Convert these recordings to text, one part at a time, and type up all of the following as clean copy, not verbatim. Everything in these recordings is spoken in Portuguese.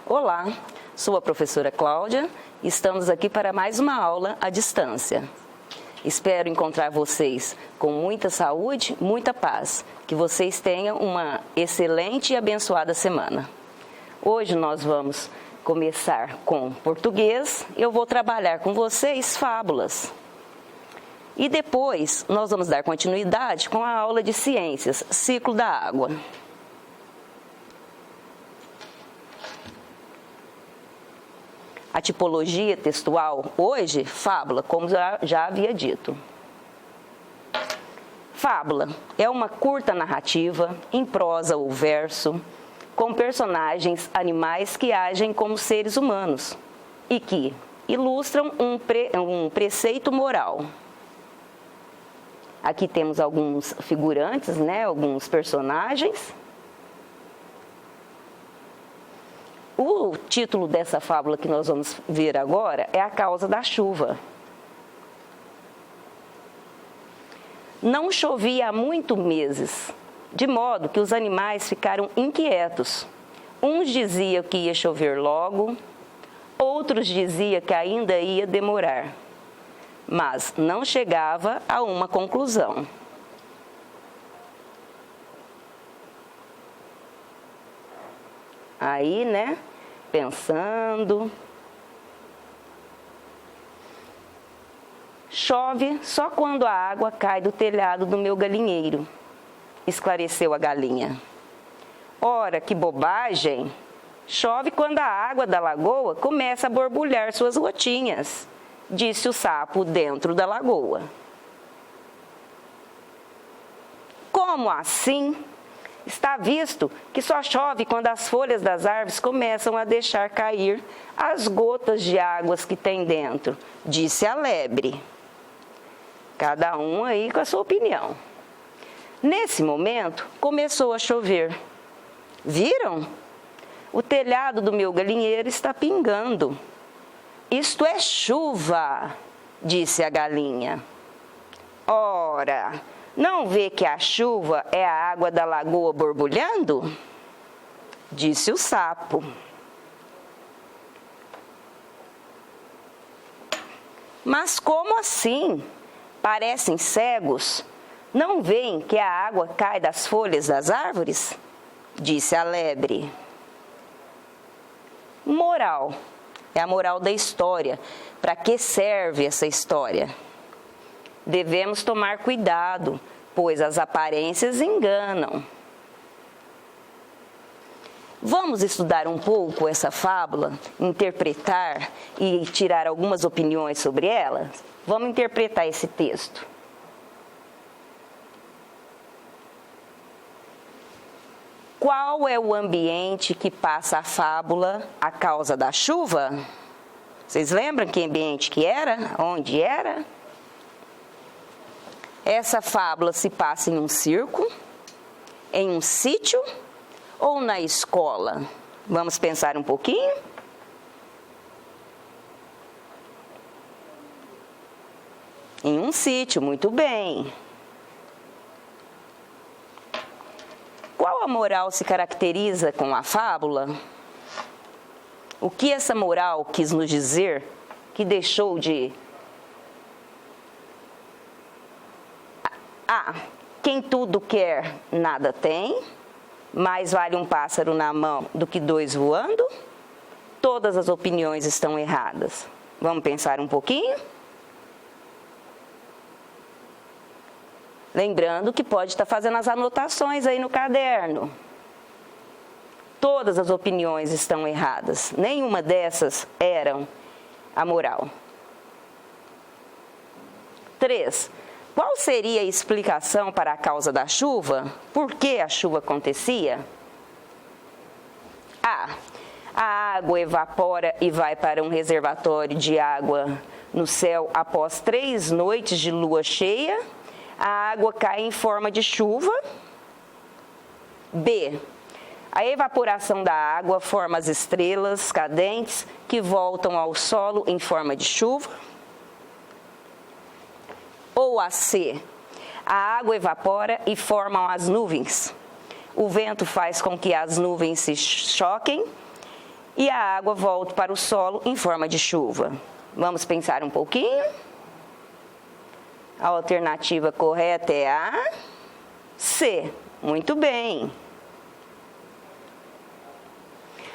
Olá, sou a professora Cláudia e estamos aqui para mais uma aula à distância. Espero encontrar vocês com muita saúde, muita paz, que vocês tenham uma excelente e abençoada semana. Hoje nós vamos começar com português, eu vou trabalhar com vocês fábulas. E depois nós vamos dar continuidade com a aula de ciências, ciclo da água. A tipologia textual hoje, fábula, como já havia dito. Fábula é uma curta narrativa, em prosa ou verso, com personagens animais que agem como seres humanos e que ilustram um preceito moral. Aqui temos alguns figurantes, alguns personagens. O título dessa fábula que nós vamos ver agora é A Causa da Chuva. Não chovia há muitos meses, de modo que os animais ficaram inquietos. Uns diziam que ia chover logo, outros diziam que ainda ia demorar, mas não chegava a uma conclusão. Aí, pensando. Chove só quando a água cai do telhado do meu galinheiro, esclareceu a galinha. Ora, que bobagem! Chove quando a água da lagoa começa a borbulhar suas gotinhas, disse o sapo dentro da lagoa. Como assim? Está visto que só chove quando as folhas das árvores começam a deixar cair as gotas de águas que tem dentro, disse a lebre. Cada um aí com a sua opinião. Nesse momento, começou a chover. Viram? O telhado do meu galinheiro está pingando. Isto é chuva, disse a galinha. Ora, não vê que a chuva é a água da lagoa borbulhando? Disse o sapo. Mas como assim? Parecem cegos? Não veem que a água cai das folhas das árvores? Disse a lebre. Moral. É a moral da história. Para que serve essa história? Devemos tomar cuidado, pois as aparências enganam. Vamos estudar um pouco essa fábula, interpretar e tirar algumas opiniões sobre ela? Vamos interpretar esse texto. Qual é o ambiente que passa a fábula A Causa da Chuva? Vocês lembram que ambiente que era? Onde era? Essa fábula se passa em um circo, em um sítio ou na escola? Vamos pensar um pouquinho? Em um sítio, muito bem. Qual a moral se caracteriza com a fábula? O que essa moral quis nos dizer que deixou de... Quem tudo quer, nada tem. Mais vale um pássaro na mão do que dois voando. Todas as opiniões estão erradas. Vamos pensar um pouquinho? Lembrando que pode estar fazendo as anotações aí no caderno. Todas as opiniões estão erradas. Nenhuma dessas eram a moral. 3. Qual seria a explicação para a causa da chuva? Por que a chuva acontecia? A água evapora e vai para um reservatório de água no céu após 3 noites de lua cheia. A água cai em forma de chuva. B. A evaporação da água forma as estrelas cadentes que voltam ao solo em forma de chuva. Ou a C. A água evapora e formam as nuvens. O vento faz com que as nuvens se choquem e a água volta para o solo em forma de chuva. Vamos pensar um pouquinho? A alternativa correta é a C. Muito bem.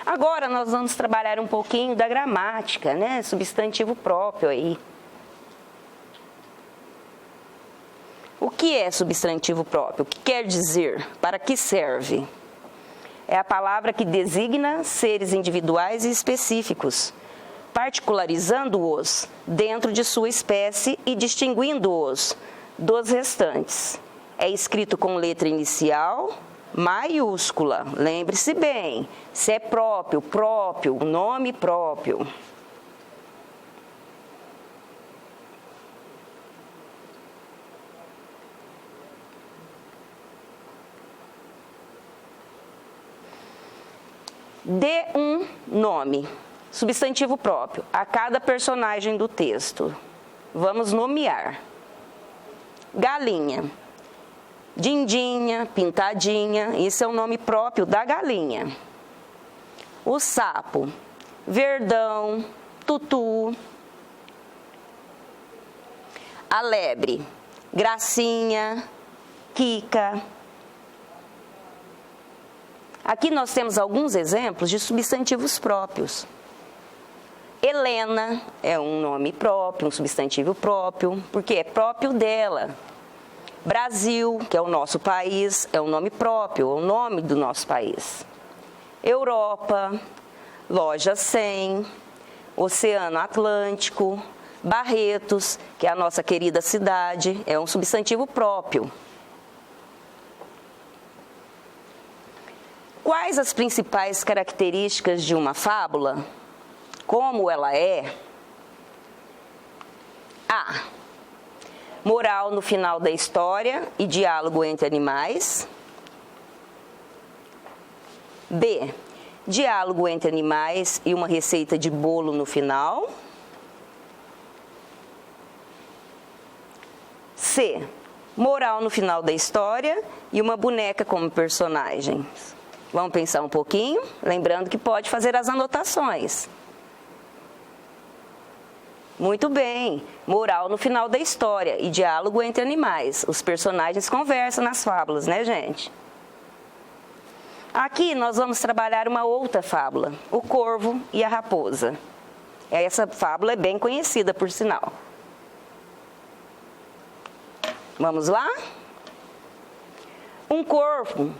Agora nós vamos trabalhar um pouquinho da gramática, né? Substantivo próprio aí. O que é substantivo próprio? O que quer dizer? Para que serve? É a palavra que designa seres individuais e específicos, particularizando-os dentro de sua espécie e distinguindo-os dos restantes. É escrito com letra inicial maiúscula. Lembre-se bem, se é próprio, nome próprio. Dê um nome, substantivo próprio, a cada personagem do texto. Vamos nomear. Galinha. Dindinha, pintadinha, isso é o nome próprio da galinha. O sapo, verdão, tutu. A lebre, gracinha, quica. Aqui nós temos alguns exemplos de substantivos próprios. Helena é um nome próprio, um substantivo próprio, porque é próprio dela. Brasil, que é o nosso país, é um nome próprio, é o nome do nosso país. Europa, Loja 100, Oceano Atlântico, Barretos, que é a nossa querida cidade, é um substantivo próprio. Quais as principais características de uma fábula? Como ela é? A. Moral no final da história e diálogo entre animais. B. Diálogo entre animais e uma receita de bolo no final. C. Moral no final da história e uma boneca como personagem. Vamos pensar um pouquinho, lembrando que pode fazer as anotações. Muito bem, moral no final da história e diálogo entre animais. Os personagens conversam nas fábulas, né, gente? Aqui nós vamos trabalhar uma outra fábula, o corvo e a raposa. Essa fábula é bem conhecida, por sinal. Vamos lá? Um corvo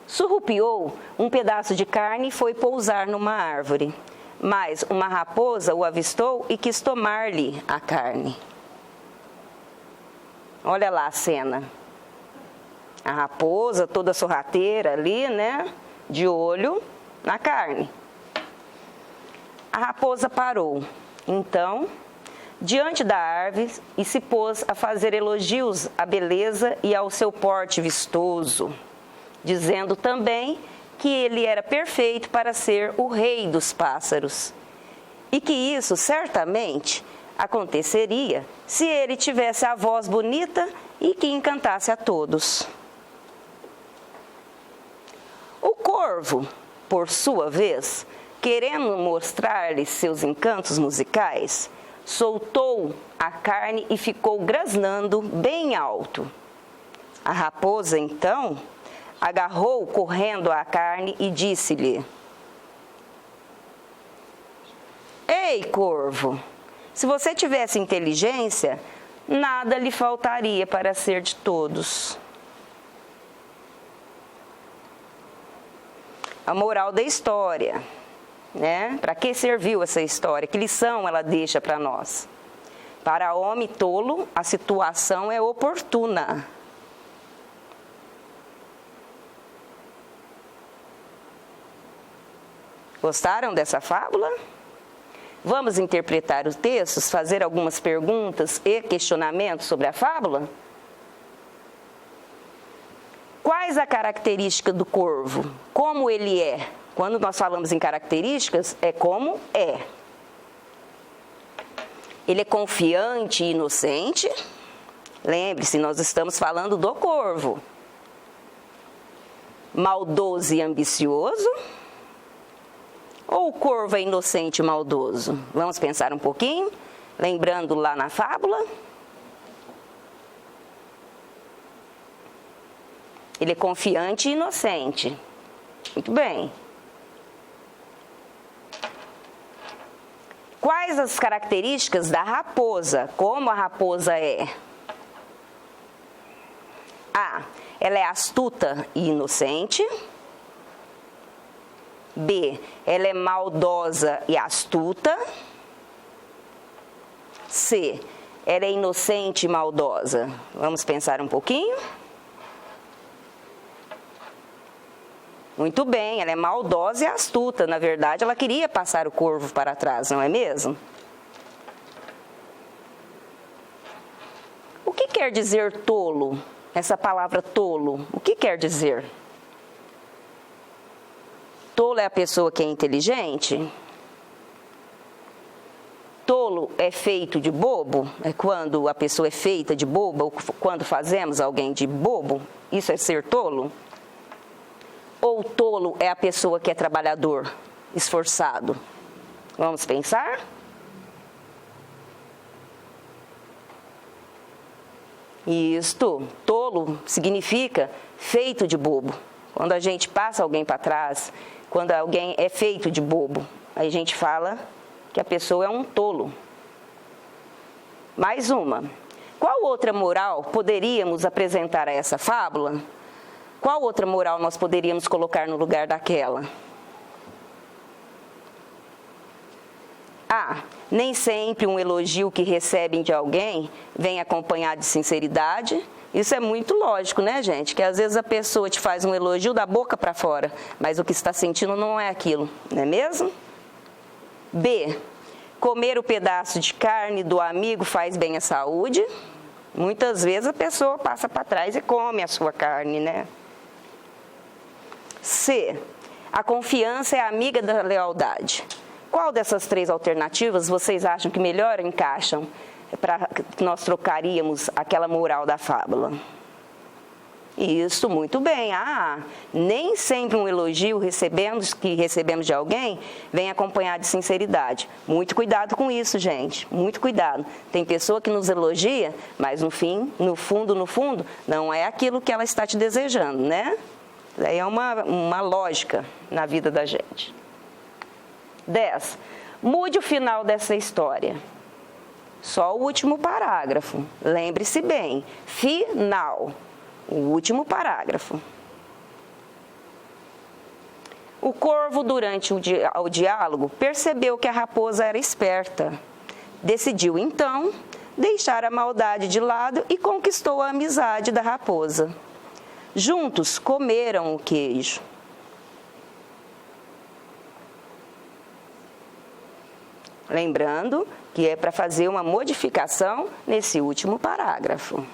surrupiou um pedaço de carne e foi pousar numa árvore. Mas uma raposa o avistou e quis tomar-lhe a carne. Olha lá a cena. A raposa toda sorrateira ali, né? De olho na carne. A raposa parou, então, diante da árvore e se pôs a fazer elogios à beleza e ao seu porte vistoso, dizendo também que ele era perfeito para ser o rei dos pássaros e que isso certamente aconteceria se ele tivesse a voz bonita e que encantasse a todos. O corvo, por sua vez, querendo mostrar-lhe seus encantos musicais, soltou a carne e ficou grasnando bem alto. A raposa, então, agarrou correndo a carne e disse-lhe: Ei, corvo, se você tivesse inteligência, nada lhe faltaria para ser de todos. A moral da história, né? Para que serviu essa história? Que lição ela deixa para nós? Para homem tolo, a situação é oportuna. Gostaram dessa fábula? Vamos interpretar os textos, fazer algumas perguntas e questionamentos sobre a fábula? Quais a característica do corvo? Como ele é? Quando nós falamos em características, é como é. Ele é confiante e inocente. Lembre-se, nós estamos falando do corvo. Maldoso e ambicioso. Ou o corvo é inocente e maldoso? Vamos pensar um pouquinho, lembrando lá na fábula. Ele é confiante e inocente. Muito bem. Quais as características da raposa? Como a raposa é? A. Ela é astuta e inocente. B. Ela é maldosa e astuta. C. Ela é inocente e maldosa. Vamos pensar um pouquinho? Muito bem, ela é maldosa e astuta. Na verdade, ela queria passar o corvo para trás, não é mesmo? O que quer dizer tolo? Essa palavra tolo, o que quer dizer? Tolo é a pessoa que é inteligente? Tolo é feito de bobo? É quando a pessoa é feita de boba, ou quando fazemos alguém de bobo? Isso é ser tolo? Ou tolo é a pessoa que é trabalhador, esforçado? Vamos pensar? Isto, tolo significa feito de bobo. Quando a gente passa alguém para trás, quando alguém é feito de bobo, aí a gente fala que a pessoa é um tolo. Mais uma. Qual outra moral poderíamos apresentar a essa fábula? Qual outra moral nós poderíamos colocar no lugar daquela? A. Nem sempre um elogio que recebem de alguém vem acompanhado de sinceridade. Isso é muito lógico, né, gente? Que às vezes a pessoa te faz um elogio da boca para fora, mas o que está sentindo não é aquilo, não é mesmo? B. Comer o pedaço de carne do amigo faz bem à saúde. Muitas vezes a pessoa passa para trás e come a sua carne, né? C. A confiança é amiga da lealdade. Qual dessas três alternativas vocês acham que melhor encaixam para que nós trocaríamos aquela moral da fábula? Isso, muito bem. Nem sempre um elogio que recebemos de alguém vem acompanhado de sinceridade. Muito cuidado com isso, gente. Muito cuidado. Tem pessoa que nos elogia, mas no fundo, não é aquilo que ela está te desejando, né? Daí é uma lógica na vida da gente. 10. Mude o final dessa história. Só o último parágrafo. Lembre-se bem. Final. O último parágrafo. O corvo, durante o diálogo, percebeu que a raposa era esperta. Decidiu, então, deixar a maldade de lado e conquistou a amizade da raposa. Juntos comeram o queijo. Lembrando que é para fazer uma modificação nesse último parágrafo.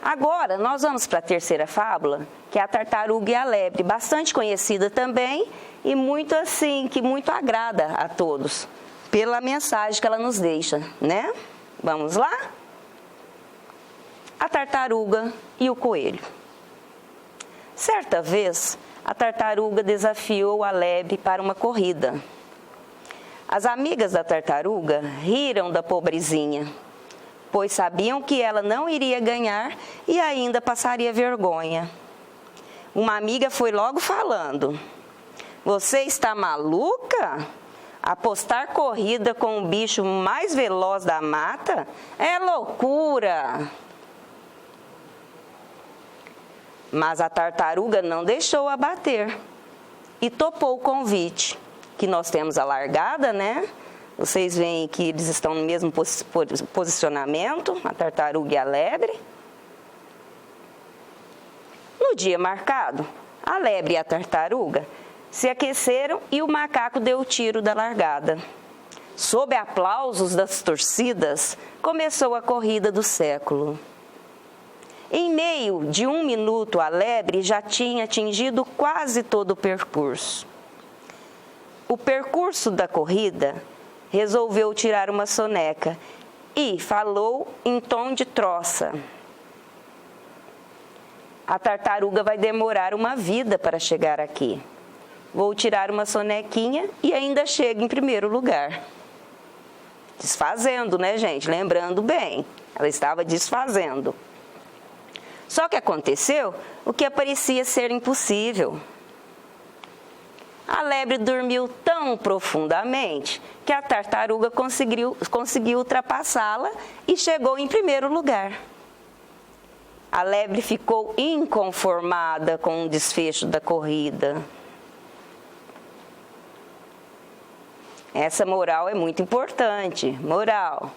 Agora, nós vamos para a terceira fábula, que é a tartaruga e a lebre, bastante conhecida também e muito assim, que muito agrada a todos, pela mensagem que ela nos deixa, né? Vamos lá? A tartaruga e o coelho. Certa vez, a tartaruga desafiou a lebre para uma corrida. As amigas da tartaruga riram da pobrezinha, pois sabiam que ela não iria ganhar e ainda passaria vergonha. Uma amiga foi logo falando: "Você está maluca? Apostar corrida com o bicho mais veloz da mata é loucura." Mas a tartaruga não deixou abater e topou o convite, que nós temos a largada, né? Vocês veem que eles estão no mesmo posicionamento, a tartaruga e a lebre. No dia marcado, a lebre e a tartaruga se aqueceram e o macaco deu o tiro da largada. Sob aplausos das torcidas, começou a corrida do século. Em meio de 1 minuto, a lebre já tinha atingido quase todo o percurso. O percurso da corrida resolveu tirar uma soneca e falou em tom de troça: "A tartaruga vai demorar uma vida para chegar aqui. vou tirar uma sonequinha e ainda chego em primeiro lugar. Desfazendo, né, gente? Lembrando bem, ela estava desfazendo. Só que aconteceu o que parecia ser impossível. A lebre dormiu tão profundamente que a tartaruga conseguiu ultrapassá-la e chegou em primeiro lugar. A lebre ficou inconformada com o desfecho da corrida. Essa moral é muito importante. Moral: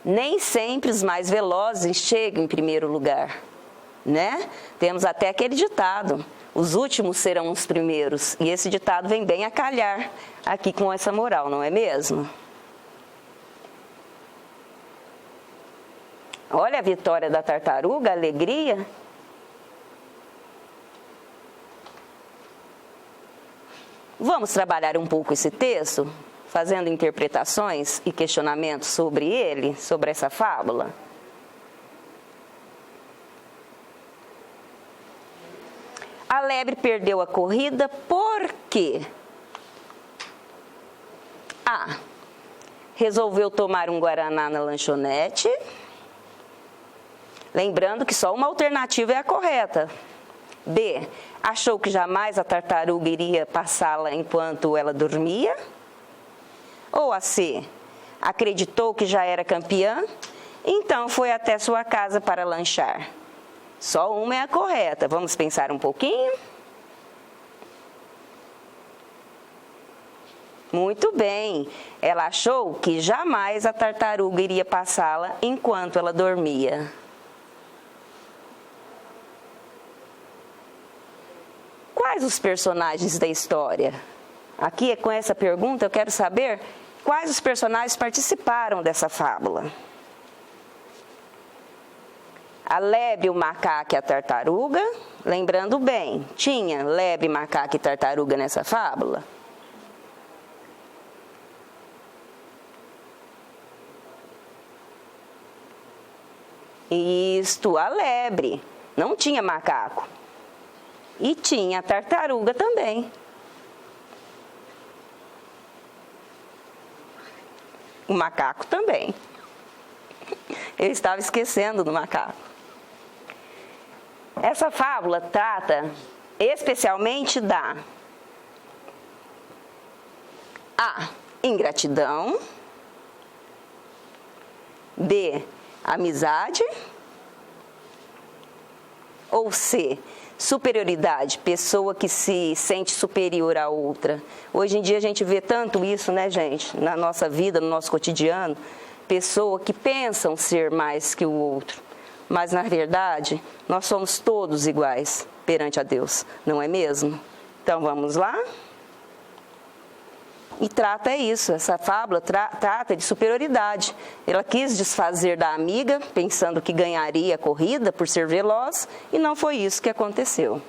nem sempre os mais velozes chegam em primeiro lugar, né? Temos até aquele ditado: os últimos serão os primeiros. E esse ditado vem bem a calhar aqui com essa moral, não é mesmo? Olha a vitória da tartaruga, a alegria. Vamos trabalhar um pouco esse texto, fazendo interpretações e questionamentos sobre ele, sobre essa fábula. A lebre perdeu a corrida por quê? A. Resolveu tomar um guaraná na lanchonete. Lembrando que só uma alternativa é a correta. B. Achou que jamais a tartaruga iria passá-la enquanto ela dormia. Ou a C. Acreditou que já era campeã, então foi até sua casa para lanchar. Só uma é a correta. Vamos pensar um pouquinho? Muito bem. Ela achou que jamais a tartaruga iria passá-la enquanto ela dormia. Quais os personagens da história? Aqui, com essa pergunta, eu quero saber quais os personagens participaram dessa fábula. A lebre, o macaco e a tartaruga. Lembrando bem, tinha lebre, macaco e tartaruga nessa fábula? Isto, a lebre. Não tinha macaco. E tinha a tartaruga também. O macaco também. Eu estava esquecendo do macaco. Essa fábula trata especialmente da A. Ingratidão. B. Amizade. Ou C. Superioridade, pessoa que se sente superior à outra. Hoje em dia a gente vê tanto isso, né, gente? Na nossa vida, no nosso cotidiano. Pessoa que pensam ser mais que o outro. Mas, na verdade, nós somos todos iguais perante a Deus, não é mesmo? Então, vamos lá? E trata isso, essa fábula trata de superioridade. Ela quis desfazer da amiga, pensando que ganharia a corrida por ser veloz, e não foi isso que aconteceu.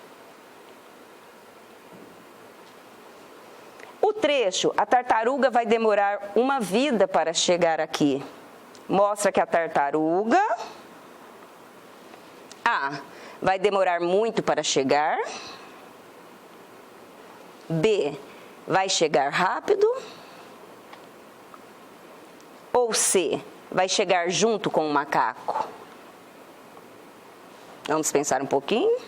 O trecho, a tartaruga vai demorar uma vida para chegar aqui. Mostra que a tartaruga A. Vai demorar muito para chegar. B. Vai chegar rápido. Ou C. Vai chegar junto com o macaco. Vamos pensar um pouquinho.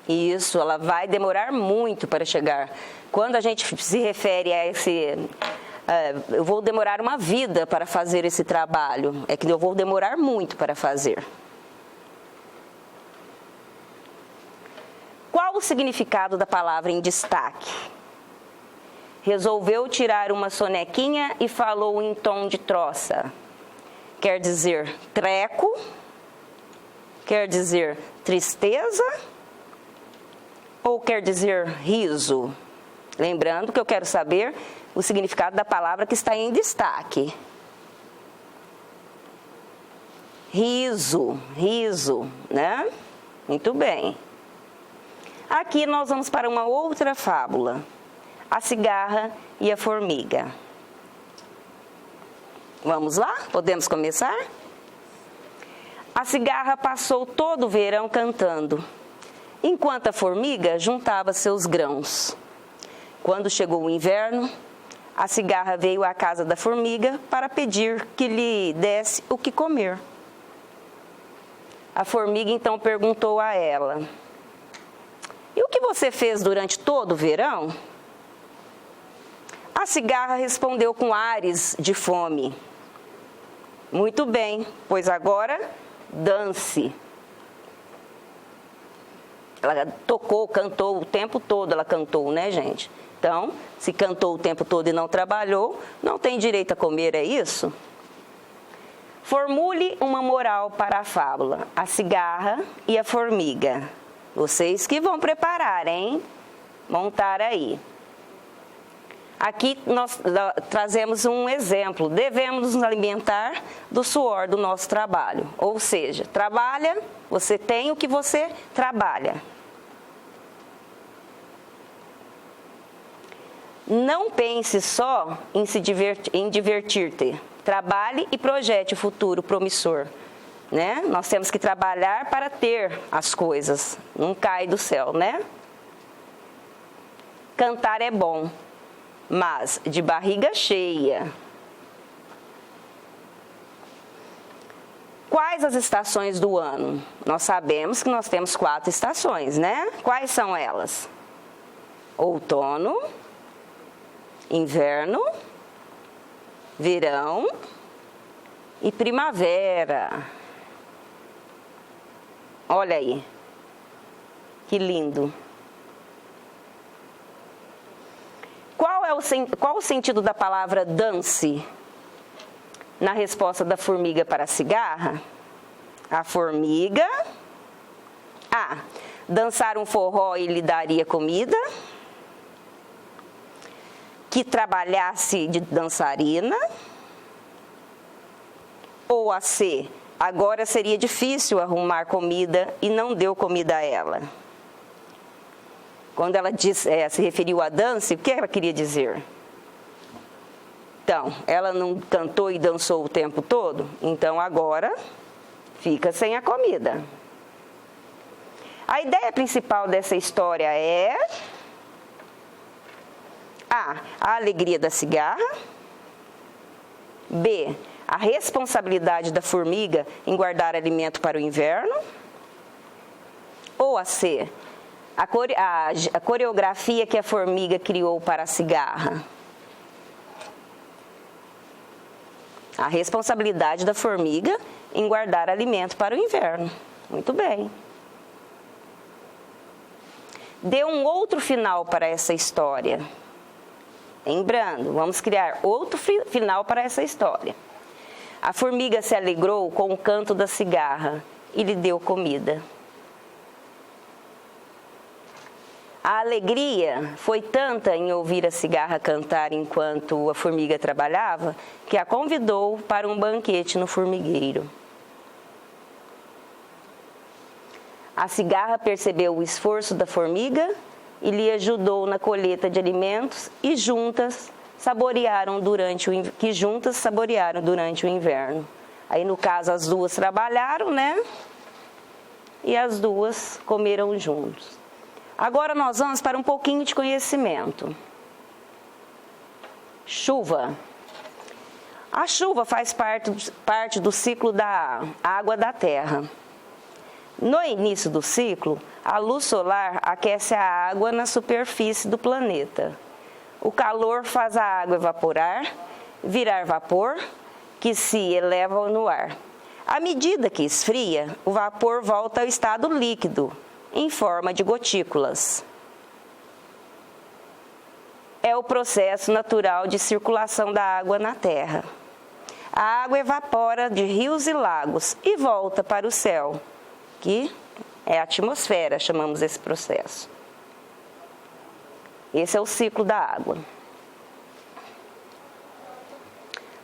Isso, ela vai demorar muito para chegar. Quando a gente se refere a eu vou demorar uma vida para fazer esse trabalho, é que eu vou demorar muito para fazer. Qual o significado da palavra em destaque? Resolveu tirar uma sonequinha e falou em tom de troça. Quer dizer treco? Quer dizer tristeza? Ou quer dizer riso? Lembrando que eu quero saber o significado da palavra que está em destaque. Riso, né? Muito bem. Aqui nós vamos para uma outra fábula. A cigarra e a formiga. Vamos lá? Podemos começar? A cigarra passou todo o verão cantando. enquanto a formiga juntava seus grãos. Quando chegou o inverno, a cigarra veio à casa da formiga para pedir que lhe desse o que comer. A formiga então perguntou a ela: "E o que você fez durante todo o verão?" A cigarra respondeu com ares de fome: "Muito bem, pois agora dance." Ela tocou, cantou o tempo todo, ela cantou, né, gente? Então, se cantou o tempo todo e não trabalhou, não tem direito a comer, é isso? Formule uma moral para a fábula, a cigarra e a formiga. Vocês que vão preparar, hein? Montar aí. Aqui nós trazemos um exemplo. Devemos nos alimentar do suor do nosso trabalho. Ou seja, trabalha, você tem o que você trabalha. Não pense só em divertir-te. Trabalhe e projete o futuro promissor. Né? Nós temos que trabalhar para ter as coisas. Não cai do céu, né? Cantar é bom, mas de barriga cheia. Quais as estações do ano? Nós sabemos que nós temos 4 estações, né? Quais são elas? Outono, inverno, verão e primavera. Olha aí, que lindo. Qual o sentido da palavra dance na resposta da formiga para a cigarra? A formiga, dançar um forró e lhe daria comida, que trabalhasse de dançarina, ou a C, agora seria difícil arrumar comida e não deu comida a ela. Quando ela se referiu a dança, o que ela queria dizer? Então, ela não cantou e dançou o tempo todo? Então, agora fica sem a comida. A ideia principal dessa história é A, a alegria da cigarra. B, a responsabilidade da formiga em guardar alimento para o inverno. Ou a C, a coreografia que a formiga criou para a cigarra. A responsabilidade da formiga em guardar alimento para o inverno. Muito bem. Dê um outro final para essa história. Lembrando, vamos criar outro final para essa história. A formiga se alegrou com o canto da cigarra e lhe deu comida. A alegria foi tanta em ouvir a cigarra cantar enquanto a formiga trabalhava, que a convidou para um banquete no formigueiro. A cigarra percebeu o esforço da formiga e lhe ajudou na colheita de alimentos e juntas saborearam durante o inverno. Aí, no caso, as duas trabalharam, né? E as duas comeram juntos. Agora nós vamos para um pouquinho de conhecimento. Chuva. A chuva faz parte do ciclo da água da terra. No início do ciclo, a luz solar aquece a água na superfície do planeta. O calor faz a água evaporar, virar vapor, que se eleva no ar. À medida que esfria, o vapor volta ao estado líquido, em forma de gotículas. É o processo natural de circulação da água na Terra. A água evapora de rios e lagos e volta para o céu, que é a atmosfera, chamamos esse processo. Esse é o ciclo da água.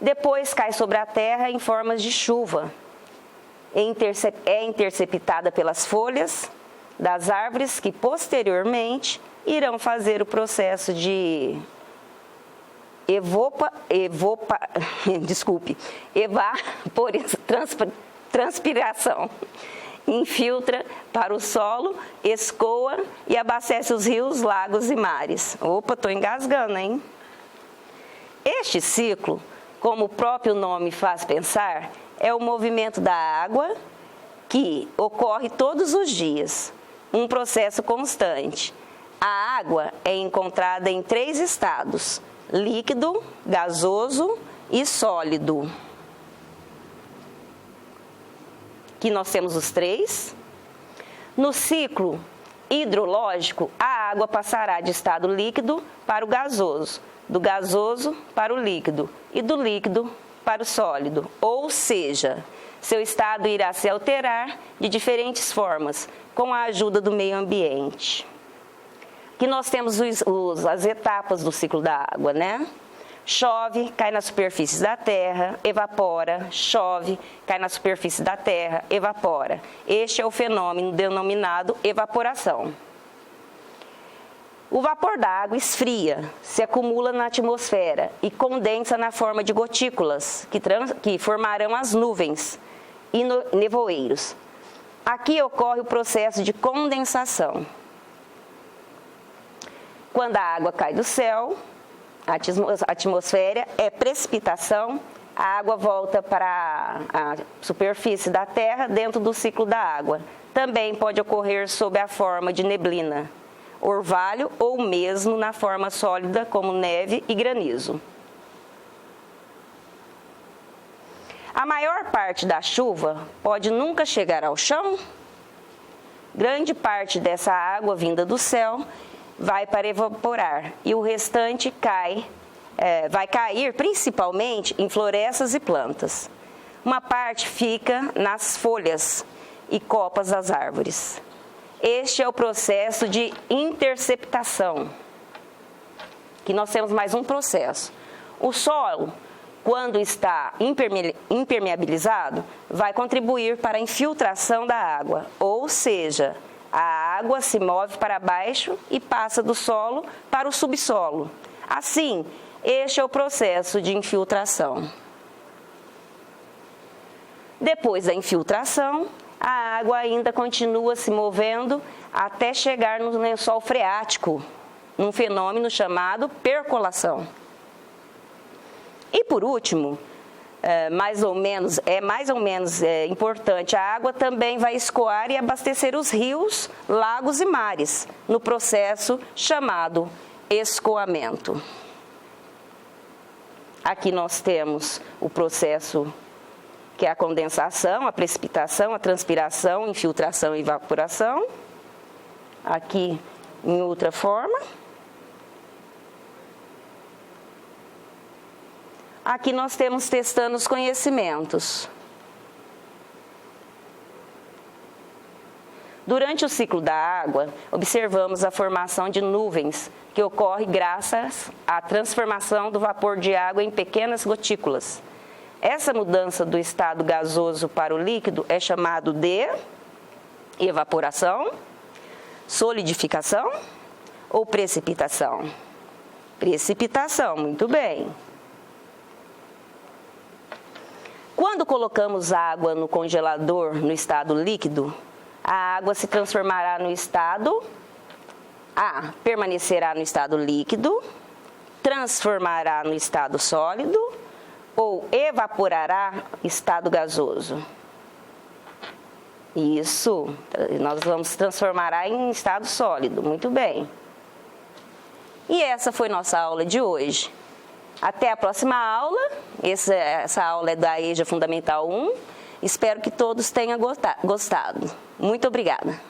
Depois cai sobre a terra em formas de chuva. É interceptada pelas folhas das árvores que posteriormente irão fazer o processo de transpiração infiltra para o solo, escoa e abastece os rios, lagos e mares. Opa, estou engasgando, hein? Este ciclo, como o próprio nome faz pensar, é o movimento da água que ocorre todos os dias, um processo constante. A água é encontrada em 3 estados: líquido, gasoso e sólido. Aqui nós temos os 3. No ciclo hidrológico, a água passará de estado líquido para o gasoso, do gasoso para o líquido e do líquido para o sólido. Ou seja, seu estado irá se alterar de diferentes formas, com a ajuda do meio ambiente. Aqui nós temos as etapas do ciclo da água, né? Chove, cai na superfície da terra, evapora, chove, cai na superfície da terra, evapora. Este é o fenômeno denominado evaporação. O vapor da água esfria, se acumula na atmosfera e condensa na forma de gotículas, que formarão as nuvens e nevoeiros. Aqui ocorre o processo de condensação. Quando a água cai do céu, a atmosfera é precipitação, a água volta para a superfície da terra dentro do ciclo da água. Também pode ocorrer sob a forma de neblina, orvalho ou mesmo na forma sólida como neve e granizo. A maior parte da chuva pode nunca chegar ao chão. Grande parte dessa água vinda do céu vai para evaporar e o restante vai cair principalmente em florestas e plantas. Uma parte fica nas folhas e copas das árvores. Este é o processo de interceptação. Aqui nós temos mais um processo. O solo, quando está impermeabilizado, vai contribuir para a infiltração da água, ou seja, a água se move para baixo e passa do solo para o subsolo. Assim, este é o processo de infiltração. Depois da infiltração, a água ainda continua se movendo até chegar no lençol freático, num fenômeno chamado percolação. E por último, mais ou menos importante, a água também vai escoar e abastecer os rios, lagos e mares, no processo chamado escoamento. Aqui nós temos o processo que é a condensação, a precipitação, a transpiração, infiltração e evaporação. Aqui em outra forma. Aqui nós temos testando os conhecimentos. Durante o ciclo da água, observamos a formação de nuvens, que ocorre graças à transformação do vapor de água em pequenas gotículas. Essa mudança do estado gasoso para o líquido é chamado de evaporação, solidificação ou precipitação? Precipitação, muito bem. Quando colocamos água no congelador no estado líquido, a água se transformará no estado A, permanecerá no estado líquido, transformará no estado sólido ou evaporará estado gasoso. Isso, nós vamos transformar em estado sólido, muito bem. E essa foi nossa aula de hoje. Até a próxima aula, essa aula é da EJA Fundamental 1, espero que todos tenham gostado. Muito obrigada.